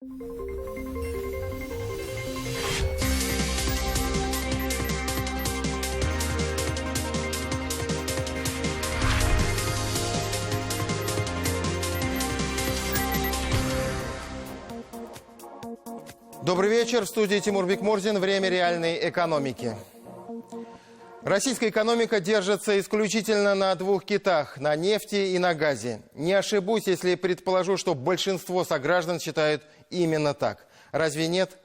Добрый вечер. В студии Тимур Бекмурзин. Время реальной экономики. Российская экономика держится исключительно на двух китах – на нефти и на газе. Не ошибусь, если предположу, что большинство сограждан считают именно так. Разве нет?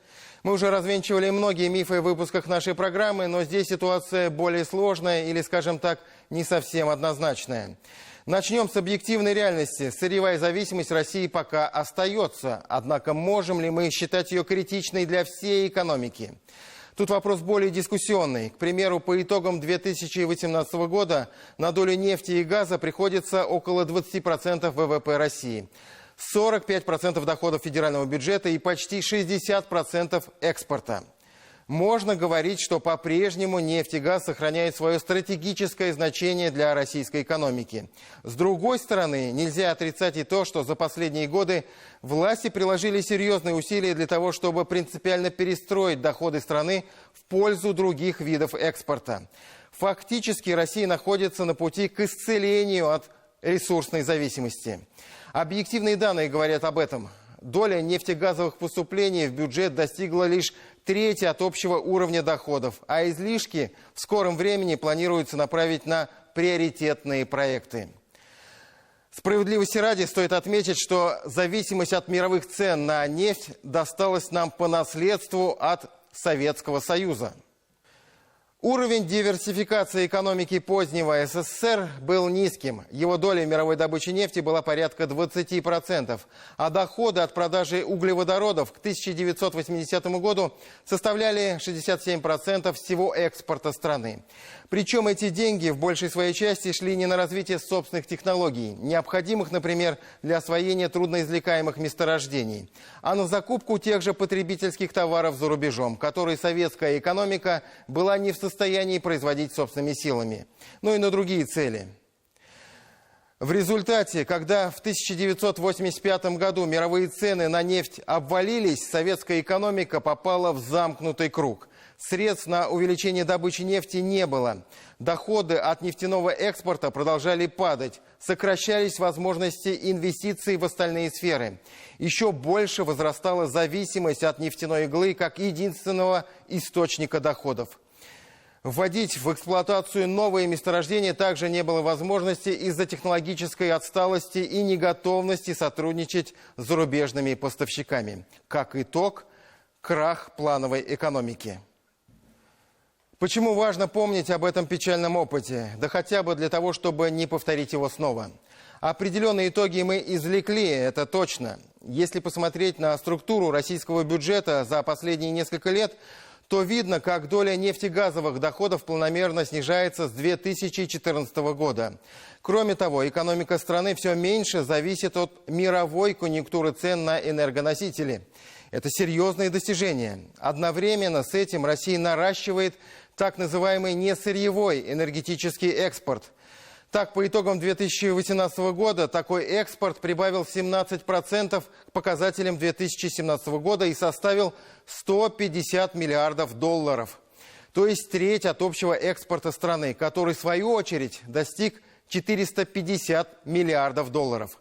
Мы уже развенчивали многие мифы в выпусках нашей программы, но здесь ситуация более сложная или, скажем так, не совсем однозначная. Начнем с объективной реальности. Сырьевая зависимость России пока остается. Однако можем ли мы считать ее критичной для всей экономики? Тут вопрос более дискуссионный. К примеру, по итогам 2018 года на долю нефти и газа приходится около 20% ВВП России, 45% доходов федерального бюджета и почти 60% экспорта. Можно говорить, что по-прежнему нефть и газ сохраняют свое стратегическое значение для российской экономики. С другой стороны, нельзя отрицать и то, что за последние годы власти приложили серьезные усилия для того, чтобы принципиально перестроить доходы страны в пользу других видов экспорта. Фактически Россия находится на пути к исцелению от ресурсной зависимости. Объективные данные говорят об этом. Доля нефтегазовых поступлений в бюджет достигла лишь трети от общего уровня доходов, а излишки в скором времени планируется направить на приоритетные проекты. Справедливости ради стоит отметить, что зависимость от мировых цен на нефть досталась нам по наследству от Советского Союза. Уровень диверсификации экономики позднего СССР был низким. Его доля мировой добычи нефти была порядка 20%, а доходы от продажи углеводородов к 1980 году составляли 67% всего экспорта страны. Причем эти деньги в большей своей части шли не на развитие собственных технологий, необходимых, например, для освоения трудноизвлекаемых месторождений, а на закупку тех же потребительских товаров за рубежом, которые советская экономика была не в состоянии производить собственными силами, но и на другие цели. В результате, когда в 1985 году мировые цены на нефть обвалились, советская экономика попала в замкнутый круг. Средств на увеличение добычи нефти не было. Доходы от нефтяного экспорта продолжали падать. Сокращались возможности инвестиций в остальные сферы. Еще больше возрастала зависимость от нефтяной иглы как единственного источника доходов. Вводить в эксплуатацию новые месторождения также не было возможности из-за технологической отсталости и неготовности сотрудничать с зарубежными поставщиками. Как итог, крах плановой экономики. Почему важно помнить об этом печальном опыте? Да хотя бы для того, чтобы не повторить его снова. Определенные итоги мы извлекли, это точно. Если посмотреть на структуру российского бюджета за последние несколько лет, то видно, как доля нефтегазовых доходов планомерно снижается с 2014 года. Кроме того, экономика страны все меньше зависит от мировой конъюнктуры цен на энергоносители. Это серьезные достижения. Одновременно с этим Россия наращивает так называемый несырьевой энергетический экспорт. Так, по итогам 2018 года такой экспорт прибавил 17% к показателям 2017 года и составил 150 миллиардов долларов. То есть треть от общего экспорта страны, который в свою очередь достиг 450 миллиардов долларов.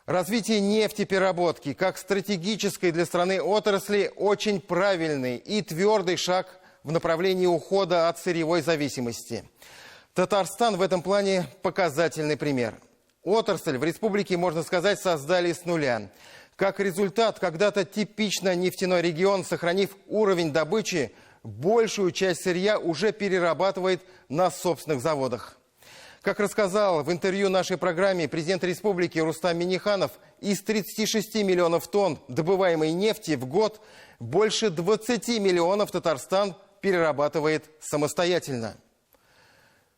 Развитие нефтепереработки как стратегической для страны отрасли очень правильный и твердый шаг в направлении ухода от сырьевой зависимости. Татарстан в этом плане показательный пример. Отрасль в республике, можно сказать, создали с нуля. Как результат, когда-то типично нефтяной регион, сохранив уровень добычи, большую часть сырья уже перерабатывает на собственных заводах. Как рассказал в интервью нашей программе президент республики Рустам Минниханов, из 36 миллионов тонн добываемой нефти в год больше 20 миллионов Татарстан перерабатывает самостоятельно.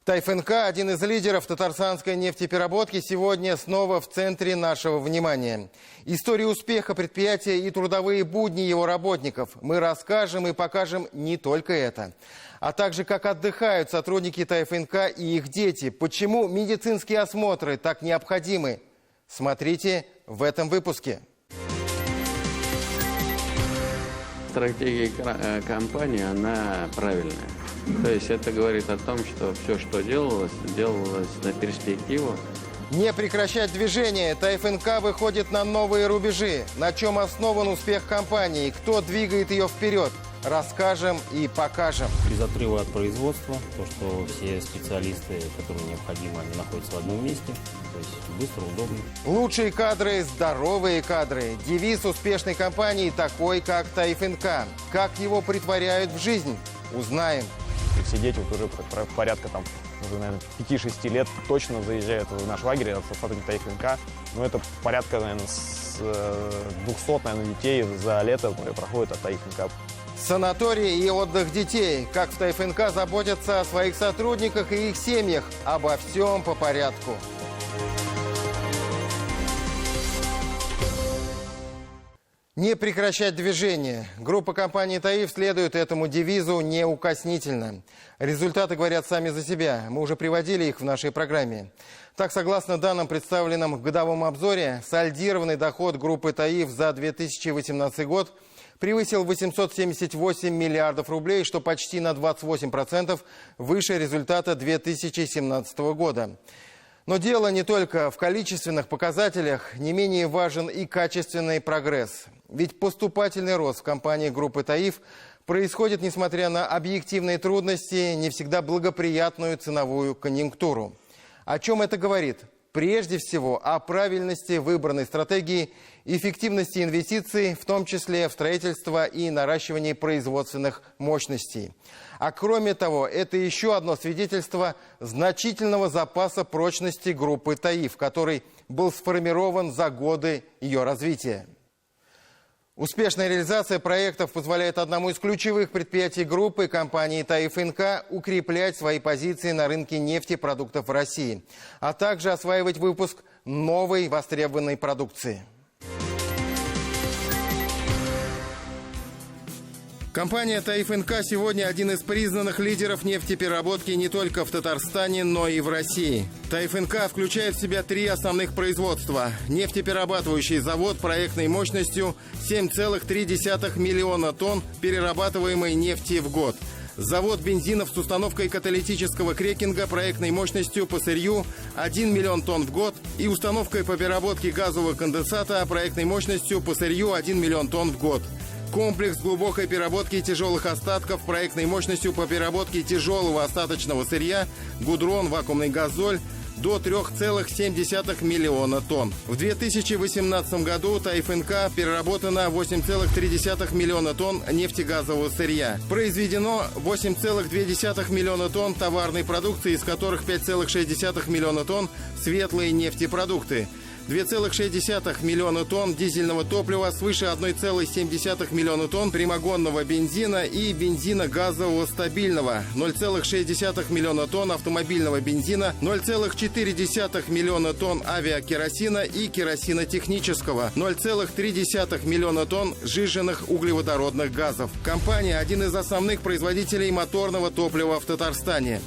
ТайФНК, один из лидеров татарстанской нефтепереработки, сегодня снова в центре нашего внимания. История успеха предприятия и трудовые будни его работников. Мы расскажем и покажем не только это, а также как отдыхают сотрудники ТайФНК и их дети. Почему медицинские осмотры так необходимы? Смотрите в этом выпуске. Стратегия компании, она правильная. То есть это говорит о том, что все, что делалось на перспективу. Не прекращать движение. ТФНК выходит на новые рубежи. На чем основан успех компании? Кто двигает ее вперед? Расскажем и покажем. Без отрыва от производства, то, что все специалисты, которые необходимы, они находятся в одном месте. То есть быстро, удобно. Лучшие кадры, здоровые кадры. Девиз успешной компании такой, как ТФНК. Как его притворяют в жизнь? Узнаем. Сидеть вот уже порядка там, уже, наверное, 5-6 лет точно заезжают в наш лагерь, это сотрудники ТФНК. Ну, это порядка, наверное, с 200, наверное, детей за лето проходят от ТФНК. Санатории и отдых детей. Как в ТФНК заботятся о своих сотрудниках и их семьях. Обо всем по порядку. Не прекращать движение. Группа компании «Таиф» следует этому девизу неукоснительно. Результаты говорят сами за себя. Мы уже приводили их в нашей программе. Так, согласно данным, представленным в годовом обзоре, сольдированный доход группы «Таиф» за 2018 год превысил 878 миллиардов рублей, что почти на 28% выше результата 2017 года. Но дело не только в количественных показателях, не менее важен и качественный прогресс. Ведь поступательный рост в компании группы «Таиф» происходит несмотря на объективные трудности, не всегда благоприятную ценовую конъюнктуру. О чем это говорит? Прежде всего о правильности выбранной стратегии, эффективности инвестиций, в том числе в строительство и наращивание производственных мощностей. А кроме того, это еще одно свидетельство значительного запаса прочности группы «Таиф», который был сформирован за годы ее развития. Успешная реализация проектов позволяет одному из ключевых предприятий группы, компании «ТФНК», укреплять свои позиции на рынке нефтепродуктов в России, а также осваивать выпуск новой востребованной продукции. Компания ТФНК сегодня один из признанных лидеров нефтепереработки не только в Татарстане, но и в России. ТФНК включает в себя 3 основных производства. Нефтеперерабатывающий завод проектной мощностью 7,3 миллиона тонн перерабатываемой нефти в год. Завод бензинов с установкой каталитического крекинга проектной мощностью по сырью 1 миллион тонн в год и установкой по переработке газового конденсата проектной мощностью по сырью 1 миллион тонн в год. Комплекс глубокой переработки тяжелых остатков проектной мощностью по переработке тяжелого остаточного сырья, гудрон, вакуумный газоль до 3,7 миллиона тонн. В 2018 году ТФНК переработано 8,3 миллиона тонн нефтегазового сырья. Произведено 8,2 миллиона тонн товарной продукции, из которых 5,6 миллиона тонн светлые нефтепродукты. 2,6 миллиона тонн дизельного топлива, свыше 1,7 миллиона тонн прямогонного бензина и бензина газового стабильного, 0,6 миллиона тонн автомобильного бензина, 0,4 миллиона тонн авиакеросина и керосина технического, 0,3 миллиона тонн сжиженных углеводородных газов. Компания – один из основных производителей моторного топлива в Татарстане.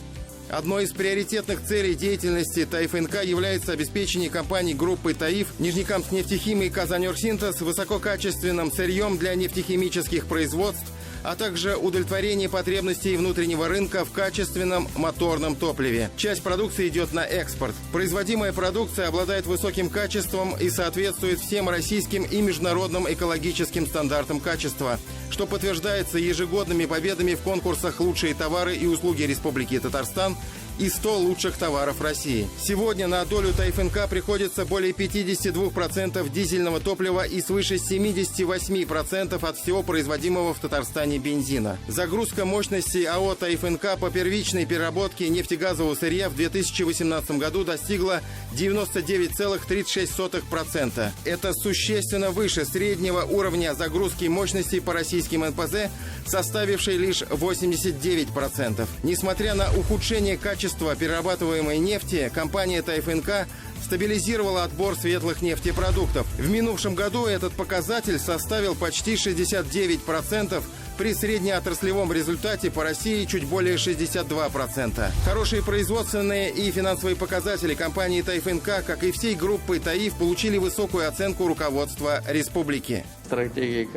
Одной из приоритетных целей деятельности ТФНК является обеспечение компаний группы «Таиф», Нижнекамскнефтехим и «Казаноргсинтез» высококачественным сырьем для нефтехимических производств, а также удовлетворение потребностей внутреннего рынка в качественном моторном топливе. Часть продукции идет на экспорт. Производимая продукция обладает высоким качеством и соответствует всем российским и международным экологическим стандартам качества, что подтверждается ежегодными победами в конкурсах «Лучшие товары и услуги Республики Татарстан» и 100 лучших товаров России. Сегодня на долю ТФНК приходится более 52% дизельного топлива и свыше 78% от всего производимого в Татарстане бензина. Загрузка мощностей АО ТФНК по первичной переработке нефтегазового сырья в 2018 году достигла 99,36%. Это существенно выше среднего уровня загрузки мощностей по российским НПЗ, составившей лишь 89%. Несмотря на ухудшение качества перерабатываемой нефти, компания ТФНК стабилизировала отбор светлых нефтепродуктов. В минувшем году этот показатель составил почти 69%, при среднеотраслевом результате по России чуть более 62%. Хорошие производственные и финансовые показатели компании ТФНК, как и всей группы «Таиф», получили высокую оценку руководства республики. стратегия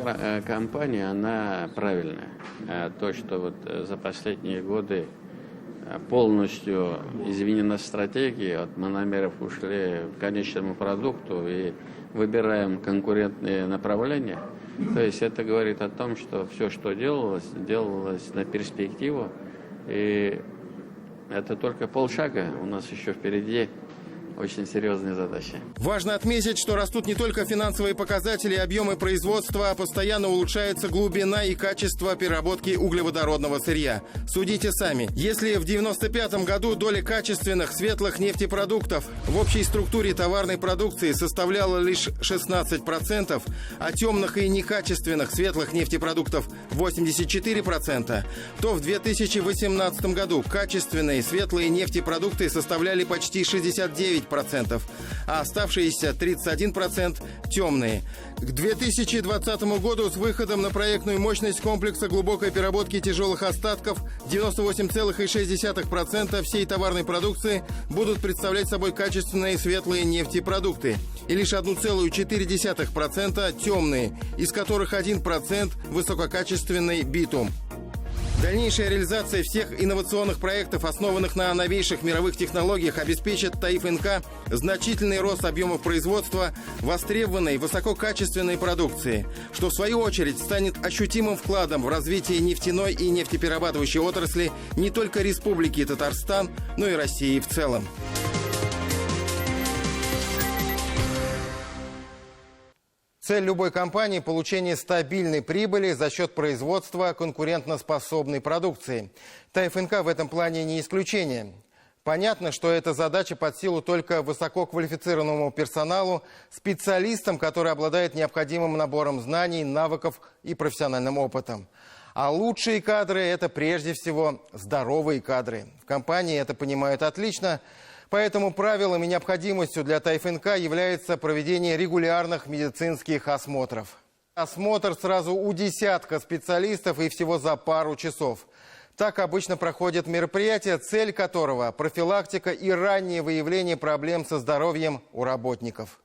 компании, она правильная. То, что вот за последние годы полностью изменена стратегия, от мономеров ушли к конечному продукту и выбираем конкурентные направления. То есть это говорит о том, что все, что делалось на перспективу. И это только полшага, у нас еще впереди очень серьезные задачи. Важно отметить, что растут не только финансовые показатели и объемы производства, а постоянно улучшается глубина и качество переработки углеводородного сырья. Судите сами. Если в 1995 году доля качественных светлых нефтепродуктов в общей структуре товарной продукции составляла лишь 16%, а темных и некачественных светлых нефтепродуктов 84%, то в 2018 году качественные светлые нефтепродукты составляли почти 69%. А оставшиеся 31% темные. К 2020 году с выходом на проектную мощность комплекса глубокой переработки тяжелых остатков 98,6% всей товарной продукции будут представлять собой качественные светлые нефтепродукты. И лишь 1,4% темные, из которых 1% высококачественный битум. Дальнейшая реализация всех инновационных проектов, основанных на новейших мировых технологиях, обеспечит ТАИФ НК значительный рост объемов производства востребованной высококачественной продукции, что в свою очередь станет ощутимым вкладом в развитие нефтяной и нефтеперерабатывающей отрасли не только Республики Татарстан, но и России в целом. Цель любой компании – получение стабильной прибыли за счет производства конкурентоспособной продукции. ТАИФ НК в этом плане не исключение. Понятно, что эта задача под силу только высококвалифицированному персоналу, специалистам, который обладает необходимым набором знаний, навыков и профессиональным опытом. А лучшие кадры – это прежде всего здоровые кадры. В компании это понимают отлично. Поэтому правилом и необходимостью для ТАИФ НК является проведение регулярных медицинских осмотров. Осмотр сразу у десятка специалистов и всего за пару часов. Так обычно проходит мероприятие, цель которого – профилактика и раннее выявление проблем со здоровьем у работников.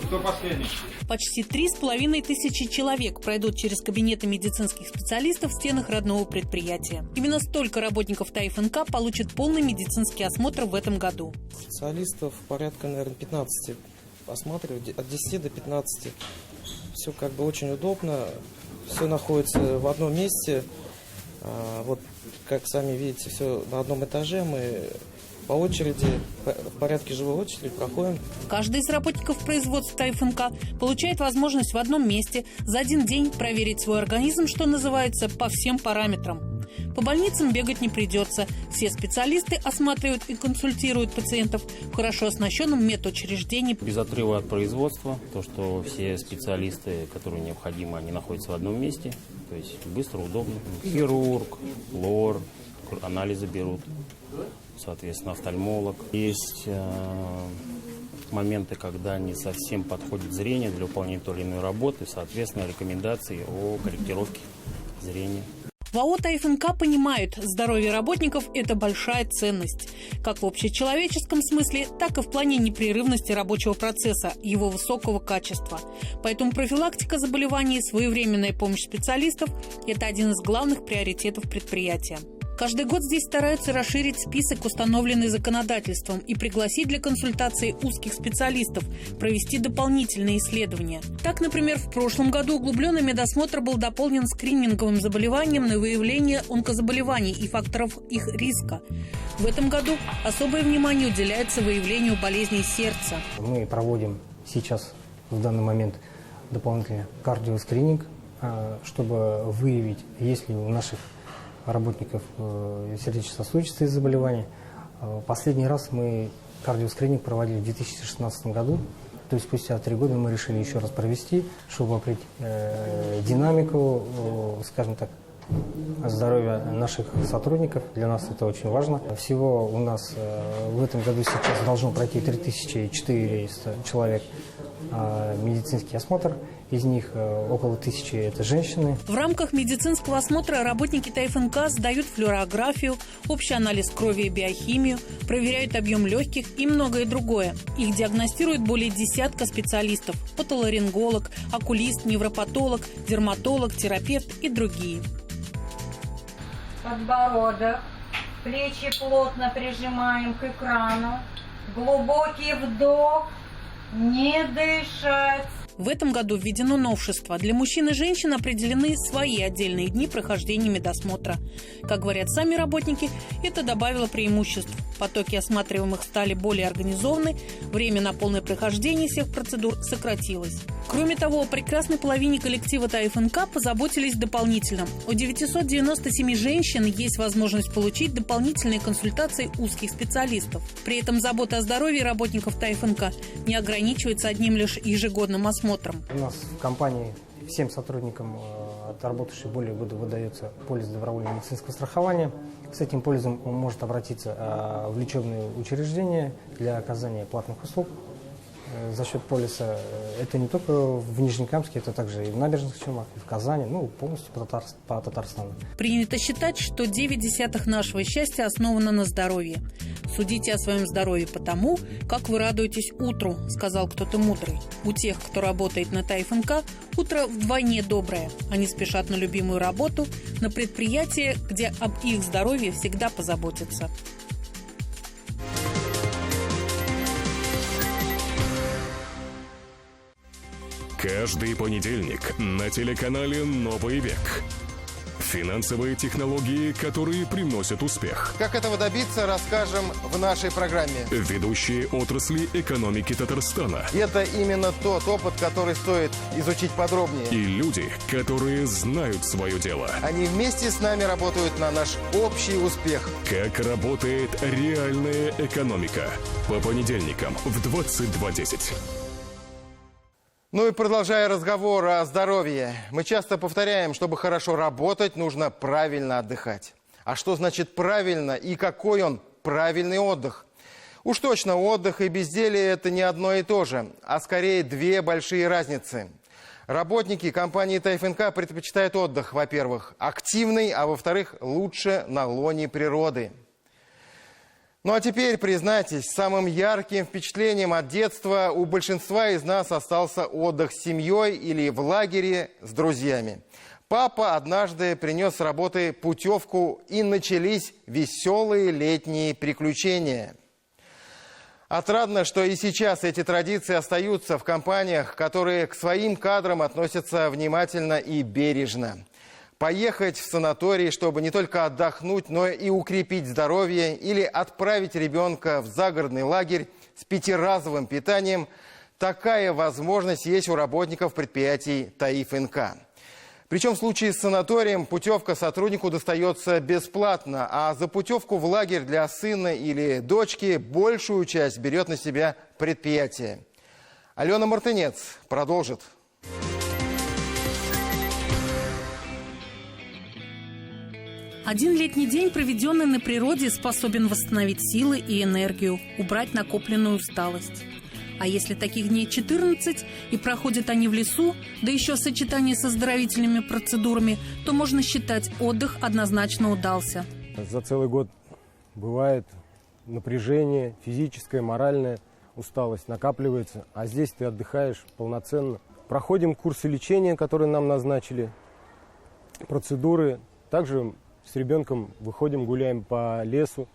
Кто последний? Почти 3500 человек пройдут через кабинеты медицинских специалистов в стенах родного предприятия. Именно столько работников ТАИФ НК получат полный медицинский осмотр в этом году. Специалистов порядка, наверное, 15 осматривают, от 10 до 15. Все как бы очень удобно, все находится в одном месте. Вот, как сами видите, все на одном этаже. Мы по очереди, в порядке живой очереди проходим. Каждый из работников производства ТАИФ НК получает возможность в одном месте за один день проверить свой организм, что называется, по всем параметрам. По больницам бегать не придется. Все специалисты осматривают и консультируют пациентов в хорошо оснащенном медучреждении. Без отрыва от производства, то, что все специалисты, которые необходимы, они находятся в одном месте. То есть быстро, удобно. Хирург, лор, анализы берут. Соответственно, офтальмолог. Есть моменты, когда не совсем подходит зрение для выполнения той или иной работы, соответственно, рекомендации о корректировке зрения. В АО ТАИФ НК понимают, здоровье работников – это большая ценность. Как в общечеловеческом смысле, так и в плане непрерывности рабочего процесса, его высокого качества. Поэтому профилактика заболеваний и своевременная помощь специалистов – это один из главных приоритетов предприятия. Каждый год здесь стараются расширить список, установленный законодательством, и пригласить для консультации узких специалистов, провести дополнительные исследования. Так, например, в прошлом году углубленный медосмотр был дополнен скрининговым заболеванием на выявление онкозаболеваний и факторов их риска. В этом году особое внимание уделяется выявлению болезней сердца. Мы проводим сейчас, в данный момент, дополнительный кардиоскрининг, чтобы выявить, есть ли у наших работников сердечно-сосудистые заболевания. Последний раз мы кардиоскрининг проводили в 2016 году. То есть спустя 3 года мы решили еще раз провести, чтобы определить динамику, скажем так, здоровья наших сотрудников. Для нас это очень важно. Всего у нас в этом году сейчас должно пройти 3400 человек медицинский осмотр. Из них около 1000 – это женщины. В рамках медицинского осмотра работники ТФНК сдают флюорографию, общий анализ крови и биохимию, проверяют объем легких и многое другое. Их диагностируют более десятка специалистов – отоларинголог, окулист, невропатолог, дерматолог, терапевт и другие. Подбородок, плечи плотно прижимаем к экрану, глубокий вдох, не дышать. В этом году введено новшество. Для мужчин и женщин определены свои отдельные дни прохождения медосмотра. Как говорят сами работники, это добавило преимуществ. Потоки осматриваемых стали более организованы, время на полное прохождение всех процедур сократилось. Кроме того, о прекрасной половине коллектива ТФНК позаботились дополнительно. У 997 женщин есть возможность получить дополнительные консультации узких специалистов. При этом забота о здоровье работников ТФНК не ограничивается одним лишь ежегодным осмотром. У нас в компании всем сотрудникам, отработавшим более года, выдается полис добровольного медицинского страхования. С этим полисом он может обратиться в лечебные учреждения для оказания платных услуг. За счет полиса это не только в Нижнекамске, это также и в Набережных Челнах, и в Казани, полностью по Татарстану. Принято считать, что 9 нашего счастья основано на здоровье. Судите о своем здоровье по тому, как вы радуетесь утру, сказал кто-то мудрый. У тех, кто работает на ТФНК, утро вдвойне доброе. Они спешат на любимую работу, на предприятие, где об их здоровье всегда позаботятся. Каждый понедельник на телеканале «Новый век». Финансовые технологии, которые приносят успех. Как этого добиться, расскажем в нашей программе. Ведущие отрасли экономики Татарстана. Это именно тот опыт, который стоит изучить подробнее. И люди, которые знают свое дело. Они вместе с нами работают на наш общий успех. Как работает реальная экономика. По понедельникам в 22:10. Ну и продолжая разговор о здоровье, мы часто повторяем, чтобы хорошо работать, нужно правильно отдыхать. А что значит правильно и какой он правильный отдых? Уж точно отдых и безделье – это не одно и то же, а скорее две большие разницы. Работники компании ТФНК предпочитают отдых, во-первых, активный, а во-вторых, лучше на лоне природы. Ну а теперь, признайтесь, самым ярким впечатлением от детства у большинства из нас остался отдых с семьей или в лагере с друзьями. Папа однажды принес с работы путевку, и начались веселые летние приключения. Отрадно, что и сейчас эти традиции остаются в компаниях, которые к своим кадрам относятся внимательно и бережно. Поехать в санаторий, чтобы не только отдохнуть, но и укрепить здоровье, или отправить ребенка в загородный лагерь с 5-разовым питанием – такая возможность есть у работников предприятий ТФНК. Причем в случае с санаторием путевка сотруднику достается бесплатно, а за путевку в лагерь для сына или дочки большую часть берет на себя предприятие. Алена Мартынец продолжит. Один летний день, проведенный на природе, способен восстановить силы и энергию, убрать накопленную усталость. А если таких дней 14, и проходят они в лесу, да еще в сочетании с оздоровительными процедурами, то можно считать, отдых однозначно удался. За целый год бывает напряжение, физическое, моральное, усталость накапливается, а здесь ты отдыхаешь полноценно. Проходим курсы лечения, которые нам назначили, процедуры. Также с ребенком выходим, гуляем по лесу.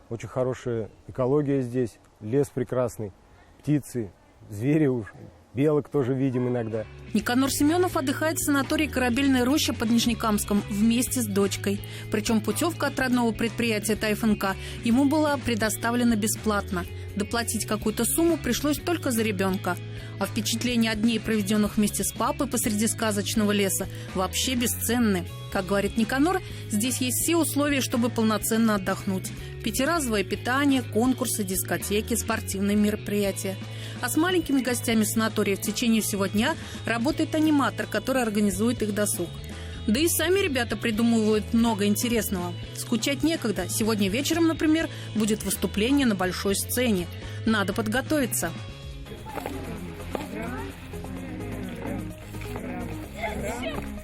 Очень хорошая экология здесь, лес прекрасный, птицы, звери уж, белок тоже видим иногда. Никанор Семенов отдыхает в санатории «Корабельная роща» под Нижнекамском вместе с дочкой. Причем путевка от родного предприятия ТФНК ему была предоставлена бесплатно. Доплатить какую-то сумму пришлось только за ребенка. А впечатления от дней, проведенных вместе с папой посреди сказочного леса, вообще бесценны. Как говорит Никанор, здесь есть все условия, чтобы полноценно отдохнуть. 5-разовое питание, конкурсы, дискотеки, спортивные мероприятия. А с маленькими гостями санатория в течение всего дня работает аниматор, который организует их досуг. Да и сами ребята придумывают много интересного. Скучать некогда. Сегодня вечером, например, будет выступление на большой сцене. Надо подготовиться.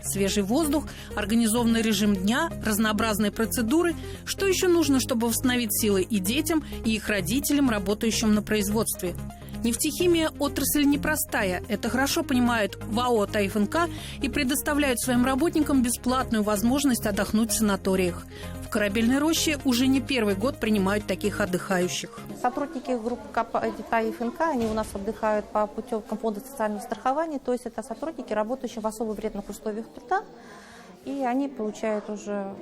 Свежий воздух, организованный режим дня, разнообразные процедуры. Что еще нужно, чтобы восстановить силы и детям, и их родителям, работающим на производстве? Нефтехимия – отрасль непростая. Это хорошо понимают в АО «ТАИФНК» и предоставляют своим работникам бесплатную возможность отдохнуть в санаториях. В Корабельной роще уже не первый год принимают таких отдыхающих. Сотрудники группы ТАИФНК, они у нас отдыхают по путевкам фонда социального страхования, то есть это сотрудники, работающие в особо вредных условиях труда, и они получают уже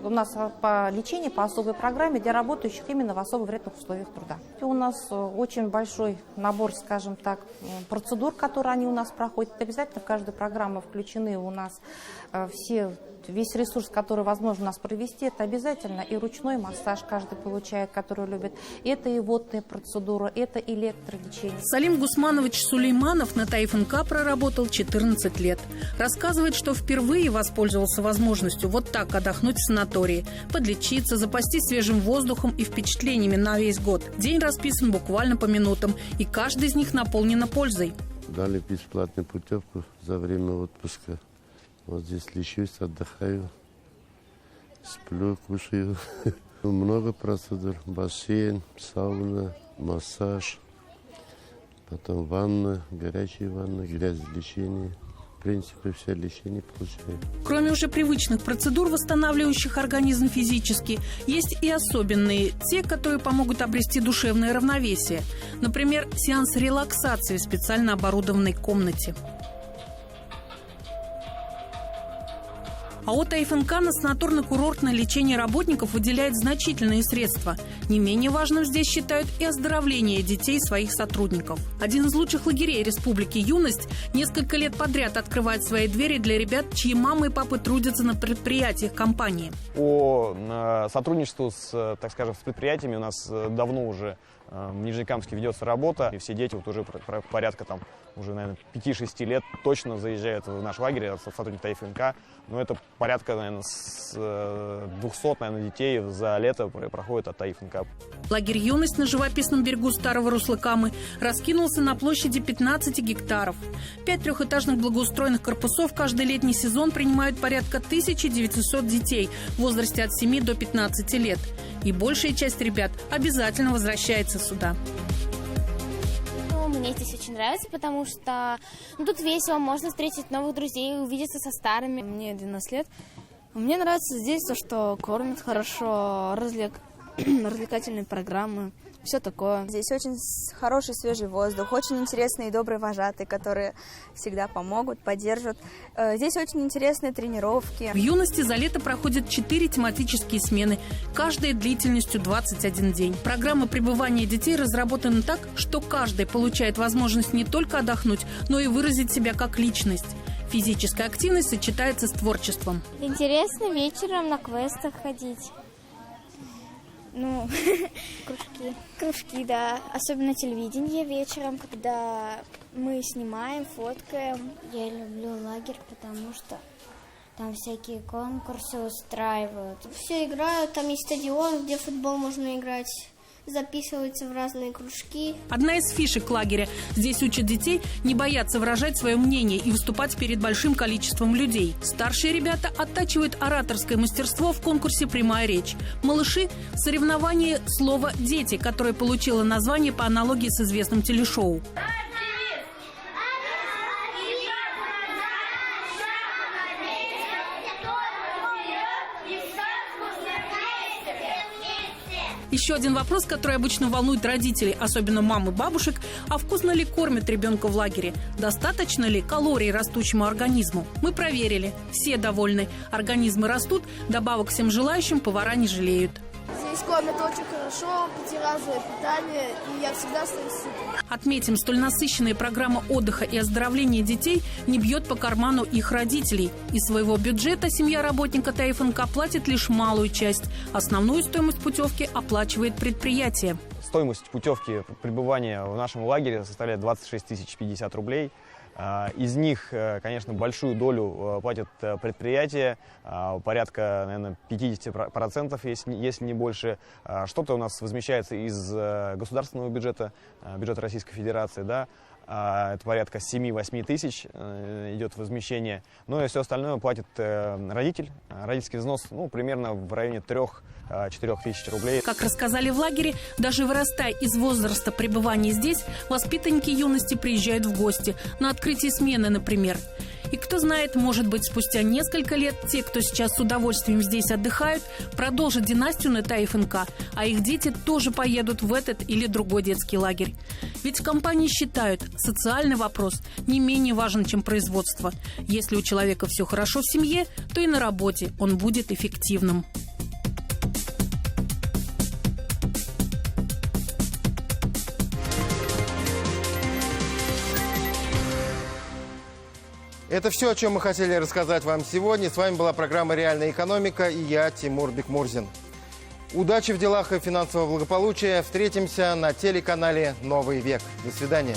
у нас по лечению, по особой программе для работающих именно в особо вредных условиях труда. И у нас очень большой набор, скажем так, процедур, которые они у нас проходят. Обязательно в каждую программу включены у нас весь ресурс, который возможно у нас провести, это обязательно и ручной массаж каждый получает, который любит. Это и водные процедуры, это электролечение. Салим Гусманович Сулейманов на ТАИФНК проработал 14 лет. Рассказывает, что впервые воспользовался возможностью вот так отдохнуть в санатории, подлечиться, запастись свежим воздухом и впечатлениями на весь год. День расписан буквально по минутам, и каждый из них наполнена пользой. Дали бесплатную путевку за время отпуска. Вот здесь лечусь, отдыхаю, сплю, кушаю. Много процедур. Бассейн, сауна, массаж, потом ванна, горячая ванна, грязелечение. В принципе, все лечение получаю. Кроме уже привычных процедур, восстанавливающих организм физически, есть и особенные, те, которые помогут обрести душевное равновесие. Например, сеанс релаксации в специально оборудованной комнате. АО «ТАИФНК» на санаторно-курортное лечение работников выделяет значительные средства. Не менее важным здесь считают и оздоровление детей своих сотрудников. Один из лучших лагерей Республики «Юность» несколько лет подряд открывает свои двери для ребят, чьи мамы и папы трудятся на предприятиях компании. По сотрудничеству с, так скажем, с предприятиями у нас давно уже в Нижнекамске ведется работа, и все дети вот уже порядка там уже, наверное, 5-6 лет точно заезжают в наш лагерь, сотрудники ТАИФНК. Но это порядка, наверное, с 200, наверное, детей за лето проходит от ТАИФНК. Лагерь «Юность» на живописном берегу старого русла Камы раскинулся на площади 15 гектаров. 5 трехэтажных благоустроенных корпусов каждый летний сезон принимают порядка 1900 детей в возрасте от 7 до 15 лет. И большая часть ребят обязательно возвращается сюда. Мне здесь очень нравится, потому что тут весело, можно встретить новых друзей, увидеться со старыми. Мне 12 лет. Мне нравится здесь то, что кормят хорошо, развлекательные программы, все такое. Здесь очень хороший свежий воздух, очень интересные и добрые вожатые, которые всегда помогут, поддержат. Здесь очень интересные тренировки. В «Юности» за лето проходят 4 тематические смены, каждая длительностью 21 день. Программа пребывания детей разработана так, что каждый получает возможность не только отдохнуть, но и выразить себя как личность. Физическая активность сочетается с творчеством. Интересно вечером на квестах ходить. Кружки, да. Особенно телевидение вечером, когда мы снимаем, фоткаем. Я люблю лагерь, потому что там всякие конкурсы устраивают. Все играют, там есть стадион, где в футбол можно играть. Записываются в разные кружки. Одна из фишек лагеря. Здесь учат детей не бояться выражать свое мнение и выступать перед большим количеством людей. Старшие ребята оттачивают ораторское мастерство в конкурсе «Прямая речь». Малыши – в соревновании «Слово дети», которое получило название по аналогии с известным телешоу. Еще один вопрос, который обычно волнует родителей, особенно мам и бабушек, а вкусно ли кормят ребенка в лагере? Достаточно ли калорий растущему организму? Мы проверили. Все довольны. Организмы растут, добавок всем желающим повара не жалеют. Здесь кормят очень хорошо, пятиразовое питание, и я всегда остаюсь сытым. Отметим, столь насыщенная программа отдыха и оздоровления детей не бьет по карману их родителей. Из своего бюджета семья работника ТАИФНК платит лишь малую часть. Основную стоимость путевки оплачивает предприятие. Стоимость путевки пребывания в нашем лагере составляет 26 050 рублей. Из них, конечно, большую долю платят предприятия, порядка, наверное, 50%, если не больше. Что-то у нас возмещается из государственного бюджета, бюджета Российской Федерации, да. Это порядка 7-8 тысяч идет возмещение. Ну и все остальное платит родитель. Родительский взнос примерно в районе 3-4 тысяч рублей. Как рассказали в лагере, даже вырастая из возраста пребывания здесь, воспитанники юности приезжают в гости. На открытие смены, например. И кто знает, может быть, спустя несколько лет те, кто сейчас с удовольствием здесь отдыхают, продолжат династию Нетай ФНК, а их дети тоже поедут в этот или другой детский лагерь. Ведь в компании считают, социальный вопрос не менее важен, чем производство. Если у человека все хорошо в семье, то и на работе он будет эффективным. Это все, о чем мы хотели рассказать вам сегодня. С вами была программа «Реальная экономика» и я, Тимур Бекмурзин. Удачи в делах и финансового благополучия. Встретимся на телеканале «Новый век». До свидания.